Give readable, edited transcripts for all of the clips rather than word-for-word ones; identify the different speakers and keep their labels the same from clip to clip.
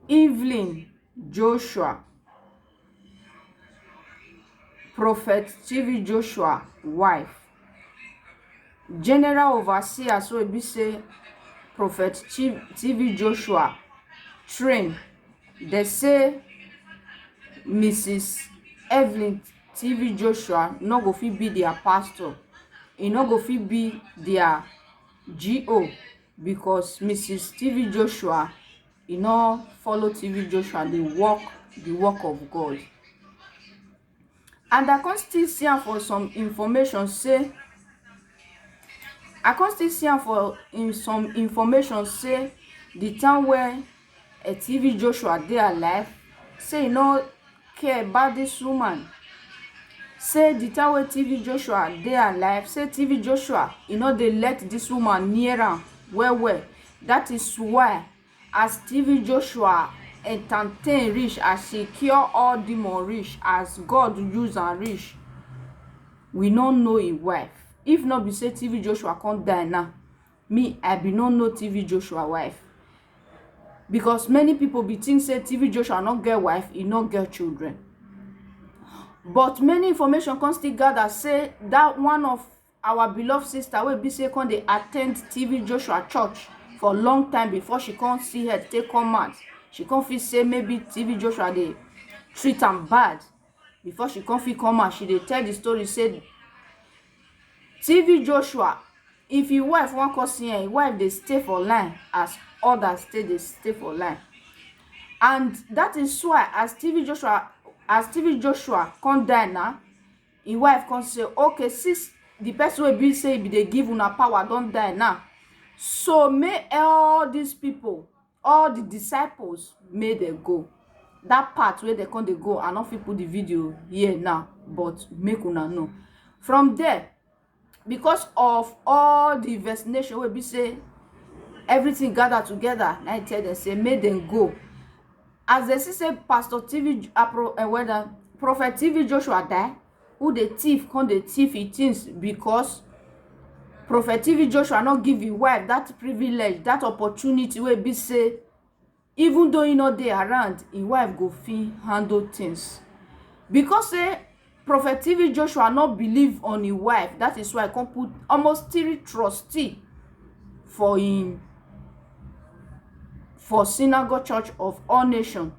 Speaker 1: Evelyn Joshua, Prophet TV Joshua wife. General overseer so e be say Prophet TV Joshua train. They say Mrs. Evelyn TV Joshua no go fit be their pastor. E no go fit be their GO because Mrs. TV Joshua e no follow TV Joshua dey work the work of God. And I con still see am for some information say the time where a TV Joshua dey alive, say e no care about this woman. Say the time where TV Joshua dey alive, say TV Joshua e no dey let this woman near am well. That is why as TV Joshua entertain reach, as she cure all demon reach, as God use am reach, we no know him wife. If not be say TV Joshua can't die now, me I be no know TV Joshua wife. Because many people be think say TV Joshua not get wife, he not get children. But many information can still gather say that one of our beloved sister will be say can they attend TV Joshua church for a long time before she can't see her take come out. She can't feel say maybe TV Joshua they treat am bad. Before she can't feel come out, she dey tell the story say TV Joshua, if your wife wan come see her, your wife dey stay for line as others dey stay for line. And that is why as TV Joshua come die now, his wife come say, okay, since the person wey be say be dey give una power don die now, so may all these people, all the disciples, may they go. That part where they come dey go, I no fit put the video here now, but make una know. From there, because of all the vaccination wey be say everything gather together, I tell them say make them go. As they see say Pastor TV Prophet TV Joshua die, who the thief come the thief he things because Prophet TV Joshua not give his wife that privilege, that opportunity wey be say even though he not there around, his wife go fit handle things. Because say Prophet TV Joshua not believe on his wife, that is why I can put almost 3 trustee for him for Synagogue Church of All Nations.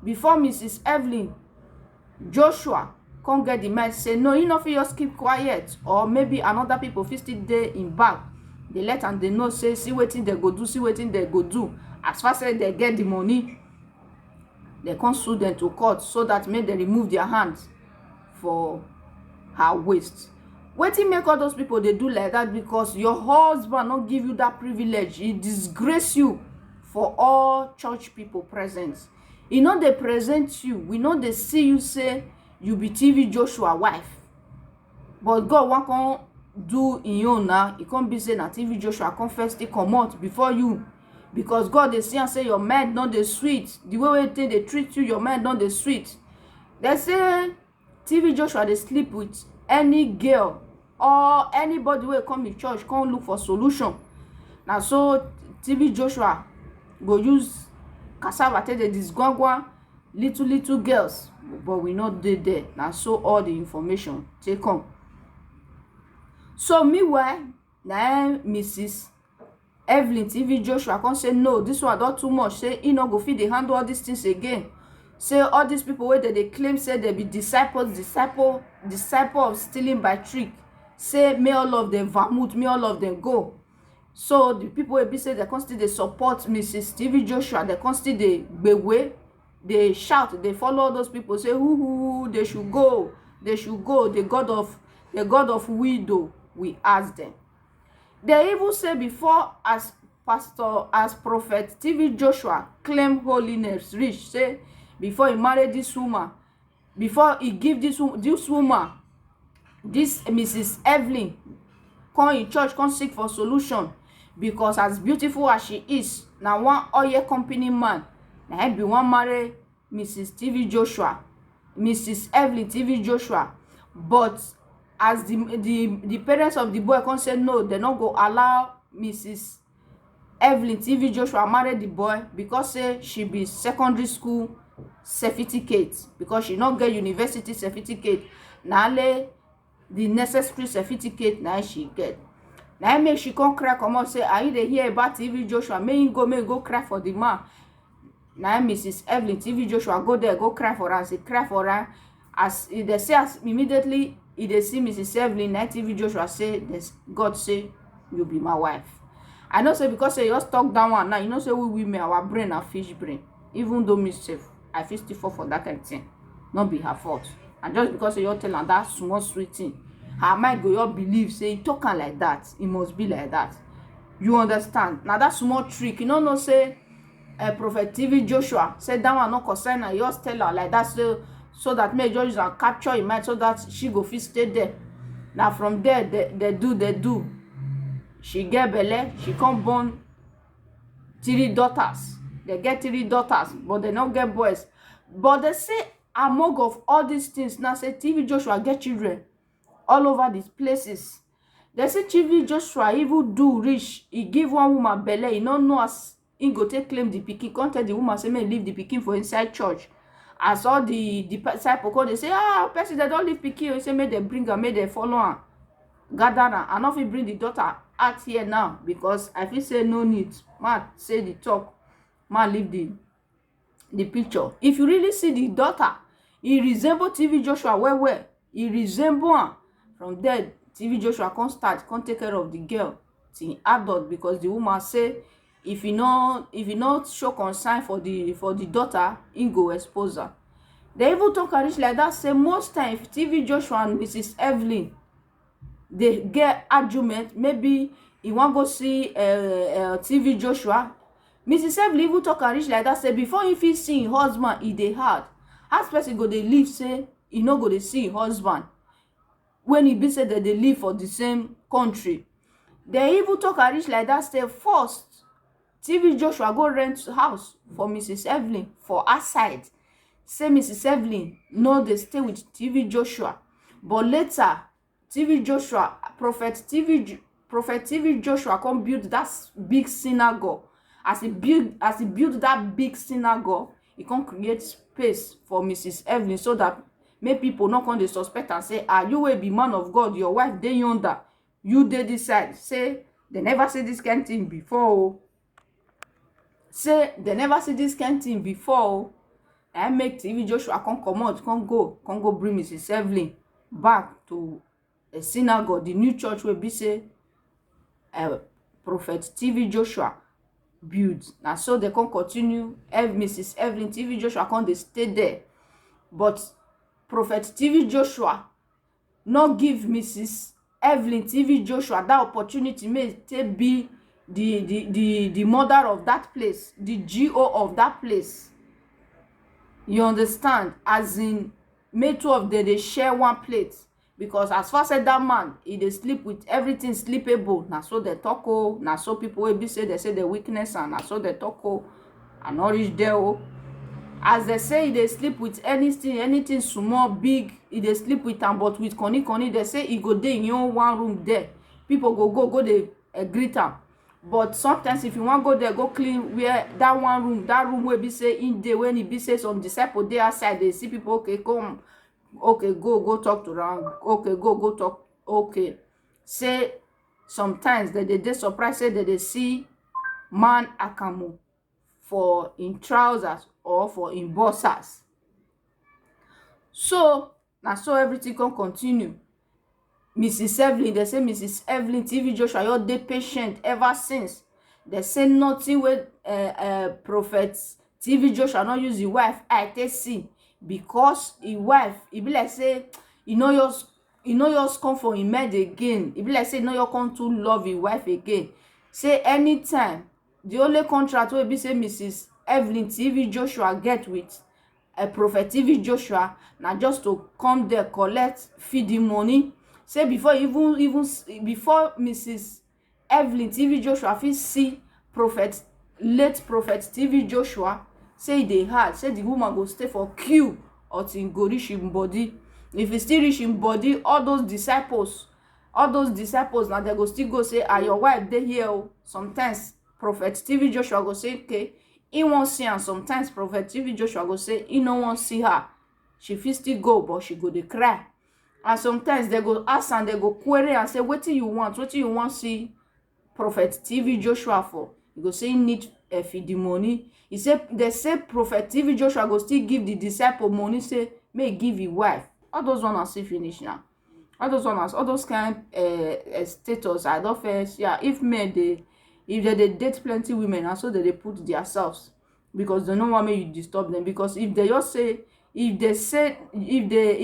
Speaker 1: Before Mrs. Evelyn Joshua come get the mind say no, you no fit just keep quiet, or maybe another people fit still dey in back. They let am they know say see wetin they go do, see wetin they go do. As far as they get the money, they come sue them to court so that make they remove their hands for her waist. Wetin make all those people they do like that? Because your husband not give you that privilege. He disgrace you for all church people present. He know they present you. We know they see you say you be TV Joshua wife. But God wan come do in own now. He can't be say na TV Joshua come first come out before you. Because God they see and say your mind not the sweet. The way they treat you, your mind not the sweet. They say TV Joshua they sleep with any girl or anybody will come to church, come look for solution. Now so TV Joshua go use cassava take the disgwangwa little girls, but we not did there. Now so all the information take come. So meanwhile, now Mrs. Evelyn TV Joshua come say no, this one not too much. Say he not go fit dey handle all these things again. Say all these people where they claim say they be disciple of stealing by trick. Say may all of them vermouth, may all of them go. So the people will be say they constantly they support Mrs. TV Joshua. They constantly they shout, they follow those people. Say who they should go, they should go. The God of widow, we ask them. They even say before as Prophet TV Joshua claim holiness reach, say before he married this woman, before he give this woman, this Mrs. Evelyn, come in church, come seek for solution. Because as beautiful as she is, now one oil company man, now be one marry Mrs. TV Joshua, Mrs. Evelyn TV Joshua. But as the parents of the boy come say no, they not go allow Mrs. Evelyn TV Joshua marry the boy because say she be secondary school certificate, because she no get university certificate, na only the necessary certificate na she get. Na make she come cry comot say, are you dey hear about TV Joshua? Make him go cry for the man. Na Mrs. Evelyn TV Joshua go there go cry for her. She cry for her. As they say, as immediately they see Mrs. Evelyn, na TV Joshua say, God say, you be my wife. I know say because say you just talk that one now, you know say we women, our brain na fish brain. Even though myself, I feel still fall for that kind of thing. Not be her fault. And just because you tell her that small sweet thing, her mind go just believe say talk her like that, it must be like that. You understand? Now that small trick, you know say Prophet TV Joshua said that one no concern her. You just tell her like that so that may just capture your mind so that she go fit stay there. Now from there they do. She get belle, she come born 3 daughters. They get 3 daughters, but they don't get boys. But they say among of all these things, now say TV Joshua get children all over these places. They say TV Joshua even do rich. He give one woman belle. He don't know as he go take claim the pikin. Can't tell the woman say may leave the pikin for inside church. As all the disciple come, they say, person they don't leave pikin. He say may they bring her, may they follow her, gather her. And not if bring the daughter out here now because I feel say no need. Man say the talk, man leave the picture. If you really see the daughter, he resemble TV Joshua well. He resemble her. From there, TV Joshua come take care of the girl till adult, because the woman say if he not show concern for the daughter, he go expose her. They even talk reach like that, say most time if TV Joshua and Mrs. Evelyn they get argument, maybe he wan go see TV Joshua, Mrs. Evelyn even talk reach like that, say before he fit see him husband, e dey hard. As person go dey live, say he no go dey see him husband when e be say that they live for the same country. They even talk reach like that, say first TV Joshua go rent house for Mrs. Evelyn for outside. Say Mrs. Evelyn no dey stay with TV Joshua, but later TV Joshua, Prophet TV Joshua come build that big synagogue. As he build that big synagogue, he come create space for Mrs. Evelyn so that make people not come dey suspect and say, you will be man of God, your wife dey yonder, you dey this side. Say they never see this kind thing before. Say they never see this kind thing before. And make TV Joshua come comot, come go bring Mrs. Evelyn back to a synagogue, the new church wey be say Prophet TV Joshua build. Na so they come continue. Mrs. Evelyn TV Joshua come dey stay there, but Prophet TV Joshua no give Mrs. Evelyn TV Joshua that opportunity may take be the mother of that place, the GO of that place. You understand? As in, may two of them they share one plate, because as far as that man he dey sleep with everything sleepable. Na so they talk. Na so people will be say they say the weakness, and na so they talk. And not reach there. As they say they sleep with anything small big, he dey sleep with am, but with conny they say he go dey in your own one room there. People go dey greet am. But sometimes if you want go there, go clean where that room will be say in there, when he be say some disciple dey outside, they see people, okay, come, okay, go talk to them, okay, go talk, okay. Say sometimes they surprised, say that they see man akamu for in trousers or for in boxers. So now so everything can continue. Mrs. Evelyn, they say Mrs. Evelyn TV Joshua, you're dey patient ever since. They say nothing with Prophet TV Joshua not use his wife I take see, because his wife, he be like say he no just come for him head again. He be like say no you come to love his wife again. Say anytime the only contract will be say Mrs. Evelyn TV Joshua get with Prophet TV Joshua now just to come there collect feed the money. Say before before Mrs. Evelyn TV Joshua fit see late Prophet TV Joshua, say they hard. Say the woman go stay for queue until he go reach him body. If he still reach him body, all those disciples now they go still go say, your wife dey here. Sometimes Prophet TV Joshua go say okay, he wan see am. Sometimes Prophet TV Joshua go say he no wan see her. She fit still go, but she go dey cry. And sometimes they go ask am, they go query and say, wetin you want? Wetin you wan see Prophet TV Joshua for? He go say he need feed the money. He say they say Prophet TV Joshua go still give the disciple money, say may he give his wife. All those one are still finish now. All those kind status I don first. Yeah, if they date plenty women, and so they put themselves, because they no want make you disturb them. Because if they just say, if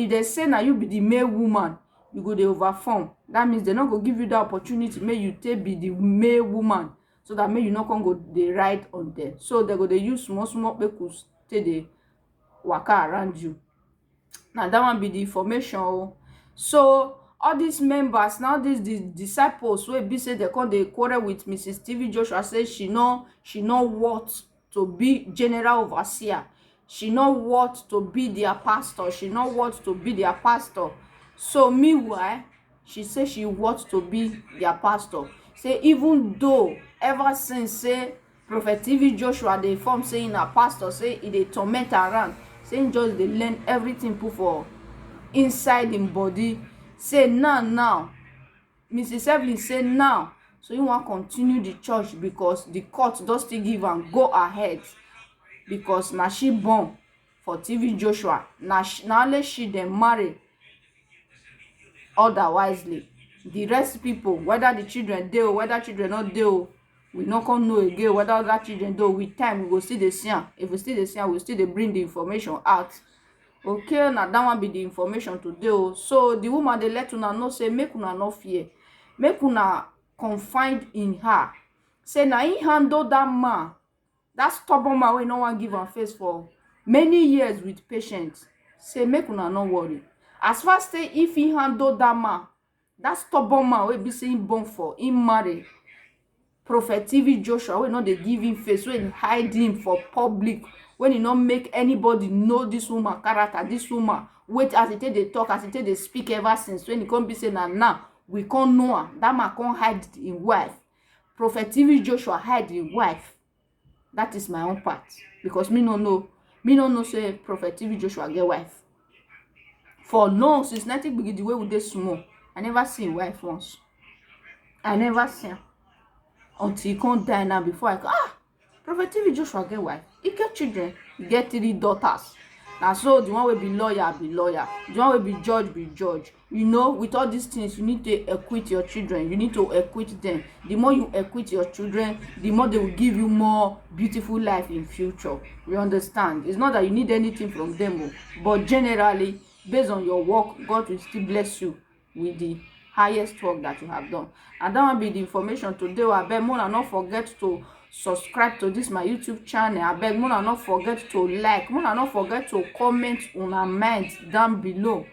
Speaker 1: they say now you be the male woman, you go dey overform. That means they not go give you the opportunity make you take be the male woman, so that make you not come go dey ride on them. So they go dey use small kpekus take dey waka around you. Now that one be the information. So all these members, now these the disciples wey be say they come dey quarrel with Mrs. TV Joshua, say she no worth to be general overseer. She no worth to be their pastor. She no worth to be their pastor. So meanwhile, she say she worth to be their pastor. Say even though ever since say Prophet TV Joshua dey form say na pastor, say he dey torment around, say him just dey learn everything put for inside him body. Say now Mrs. Evelyn say now, so he wan continue the church because the court don still give am go ahead, because na she born for TV Joshua. Na only she dem marry otherwisely. The rest people, whether the children dey, whether children not dey, we no come know again whether other children dey. With time we go still dey see am. If we still dey see am, we still dey bring the information out. Okay, na that one be the information today. So the woman dey let una know say make una no fear, make una confide in her. Say na he handle that man, that stubborn man wey no wan give am face for many years with patience. Say make una no worry. As far say if he handle that man, that stubborn man wey be say him born for him marry Prophet TV Joshua, wey no dey give him face, wey hide him for public, when he no make anybody know this woman character, this woman wait as he take dey talk, as he take dey speak ever since, when he come be say now we can't know am. That man can't hide him wife. Prophet TV Joshua hide him wife. That is my own part, because me no know say Prophet TV Joshua get wife. For long, since 90 begin the way we dey small, I never see him wife once. I never see am until he can't die now. Before I go, Prophet TV Joshua get wife. He get children. He get 3 daughters. Now so the one will be lawyer, the one will be judge. You know, with all these things, you need to equip your children. You need to equip them. The more you equip your children, the more they will give you more beautiful life in future. You understand? It's not that you need anything from them, but generally, based on your work, God will still bless you with the highest work that you have done. And that will be the information today. I beg more and not forget to subscribe to this my YouTube channel. I beg more and not forget to like, more and not forget to comment una mind down below.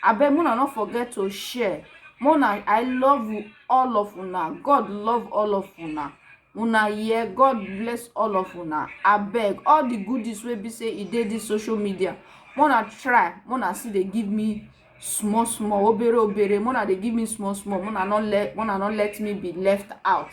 Speaker 1: I beg more and not forget to share. Mona, I love you, all of una. God love all of una. Una here, God bless all of una. I beg all the goodies wey be say e dey this social media. Mona try, mona see they give me small obere. Mona they give me small. Mona not let me be left out.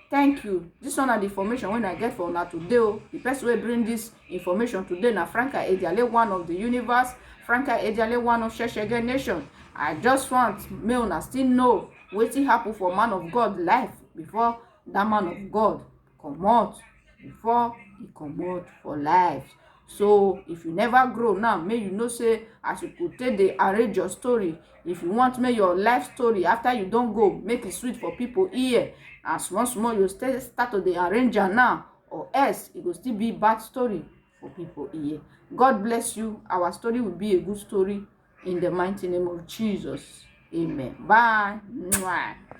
Speaker 1: Thank you. This one are the information when I get for una today. The person will bring this information today na Franca Ediale, one of the universe. Franca Ediale, one of Sheshege Nation. I just want me una still know wetin happen for man of God life before that man of God come out, before he come out for life. So if you never grow now, may you know say as you could take the arrange your story. If you want make your life story after you don't go, make it sweet for people here. As once more you start to the arranger now, or else it will still be bad story for people here. God bless you. Our story will be a good story in the mighty name of Jesus. Amen. Bye. Mwah.